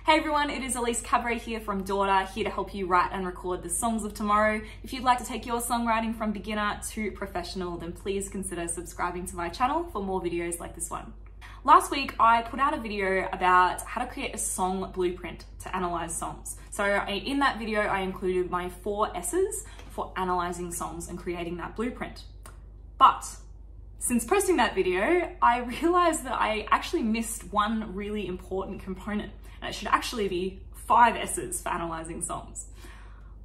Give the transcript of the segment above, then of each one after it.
Hey everyone, it is Elise Cabaret here from DAWter, here to help you write and record the songs of tomorrow. If you'd like to take your songwriting from beginner to professional, then please consider subscribing to my channel for more videos like this one. Last week, I put out a video about how to create a song blueprint to analyze songs. So in that video, I included my 4 S's for analyzing songs and creating that blueprint. But since posting that video, I realized that I actually missed one really important component, and it should actually be 5 S's for analyzing songs.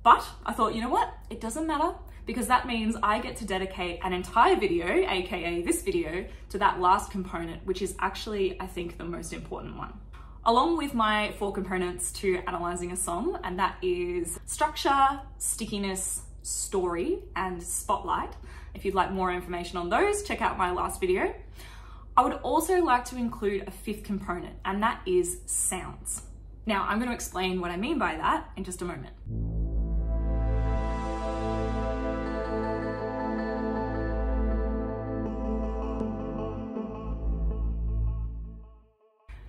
But I thought, you know what? It doesn't matter, because that means I get to dedicate an entire video, aka this video, to that last component, which is actually, I think, the most important one. Along with my 4 components to analyzing a song, and that is structure, stickiness, story, and spotlight. If you'd like more information on those, check out my last video. I would also like to include a 5th component, and that is sounds. Now, I'm going to explain what I mean by that in just a moment.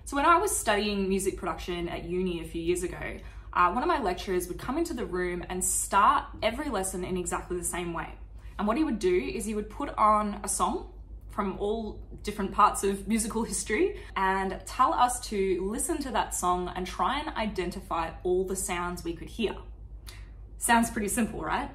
So when I was studying music production at uni a few years ago, one of my lecturers would come into the room and start every lesson in exactly the same way. And what he would do is he would put on a song from all different parts of musical history and tell us to listen to that song and try and identify all the sounds we could hear. Sounds pretty simple, right?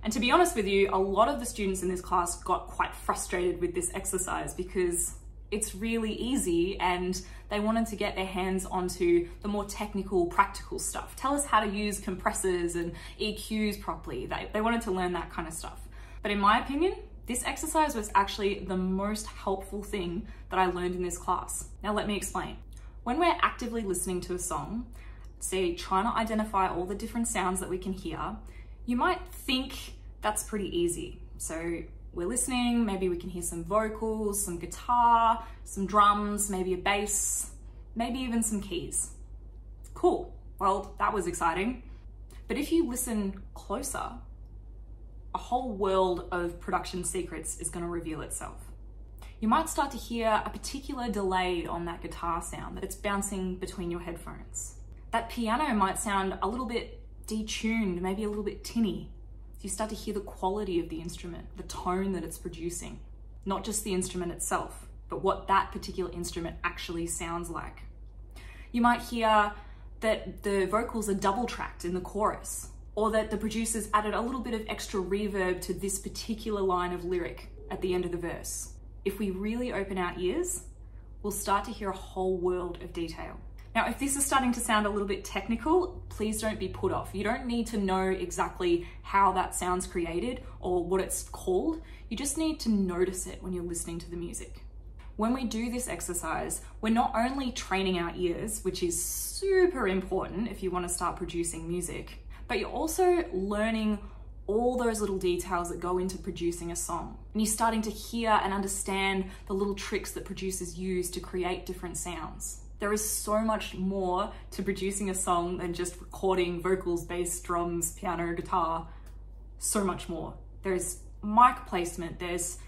And to be honest with you, a lot of the students in this class got quite frustrated with this exercise because it's really easy and they wanted to get their hands onto the more technical, practical stuff. Tell us how to use compressors and EQs properly. They wanted to learn that kind of stuff. But in my opinion, this exercise was actually the most helpful thing that I learned in this class. Now let me explain. When we're actively listening to a song, say trying to identify all the different sounds that we can hear, you might think that's pretty easy. So we're listening, maybe we can hear some vocals, some guitar, some drums, maybe a bass, maybe even some keys. Cool, well, that was exciting. But if you listen closer, a whole world of production secrets is going to reveal itself. You might start to hear a particular delay on that guitar sound that it's bouncing between your headphones. That piano might sound a little bit detuned, maybe a little bit tinny. You start to hear the quality of the instrument, the tone that it's producing, not just the instrument itself, but what that particular instrument actually sounds like. You might hear that the vocals are double tracked in the chorus, or that the producers added a little bit of extra reverb to this particular line of lyric at the end of the verse. If we really open our ears, we'll start to hear a whole world of detail. Now, if this is starting to sound a little bit technical, please don't be put off. You don't need to know exactly how that sound's created or what it's called. You just need to notice it when you're listening to the music. When we do this exercise, we're not only training our ears, which is super important if you want to start producing music, but you're also learning all those little details that go into producing a song. And you're starting to hear and understand the little tricks that producers use to create different sounds. There is so much more to producing a song than just recording vocals, bass, drums, piano, guitar, so much more. There's mic placement, there's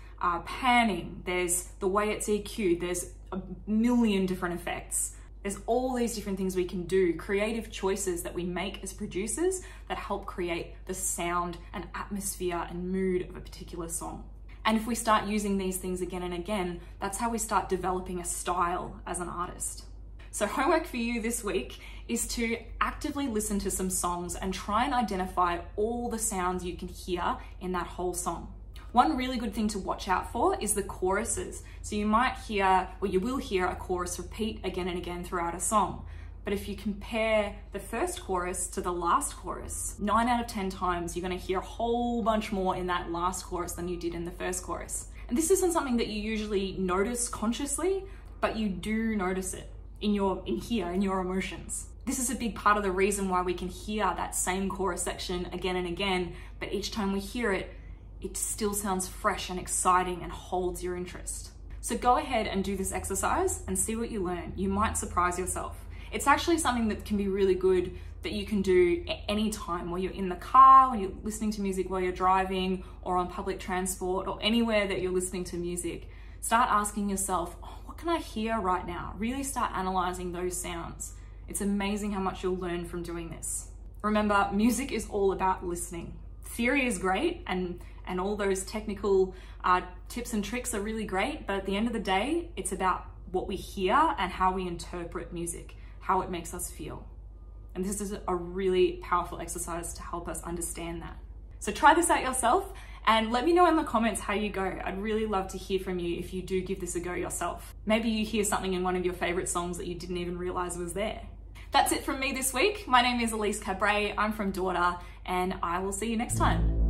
panning, there's the way it's EQ'd, there's a million different effects. There's all these different things we can do, creative choices that we make as producers that help create the sound and atmosphere and mood of a particular song. And if we start using these things again and again, that's how we start developing a style as an artist. So homework for you this week is to actively listen to some songs and try and identify all the sounds you can hear in that whole song. One really good thing to watch out for is the choruses. So you might hear, or you will hear a chorus repeat again and again throughout a song. But if you compare the first chorus to the last chorus, 9 out of 10 times you're going to hear a whole bunch more in that last chorus than you did in the first chorus. And this isn't something that you usually notice consciously, but you do notice it in your emotions. This is a big part of the reason why we can hear that same chorus section again and again, but each time we hear it, it still sounds fresh and exciting and holds your interest. So go ahead and do this exercise and see what you learn. You might surprise yourself. It's actually something that can be really good that you can do at any time, while you're in the car, when you're listening to music while you're driving, or on public transport, or anywhere that you're listening to music. Start asking yourself, oh, what can I hear right now? Really start analyzing those sounds. It's amazing how much you'll learn from doing this. Remember, music is all about listening. Theory is great and all those technical tips and tricks are really great, but at the end of the day, it's about what we hear and how we interpret music, how it makes us feel. And this is a really powerful exercise to help us understand that. So try this out yourself and let me know in the comments how you go. I'd really love to hear from you if you do give this a go yourself. Maybe you hear something in one of your favorite songs that you didn't even realize was there. That's it from me this week. My name is Elise Cabray. I'm from DAWter, and I will see you next time.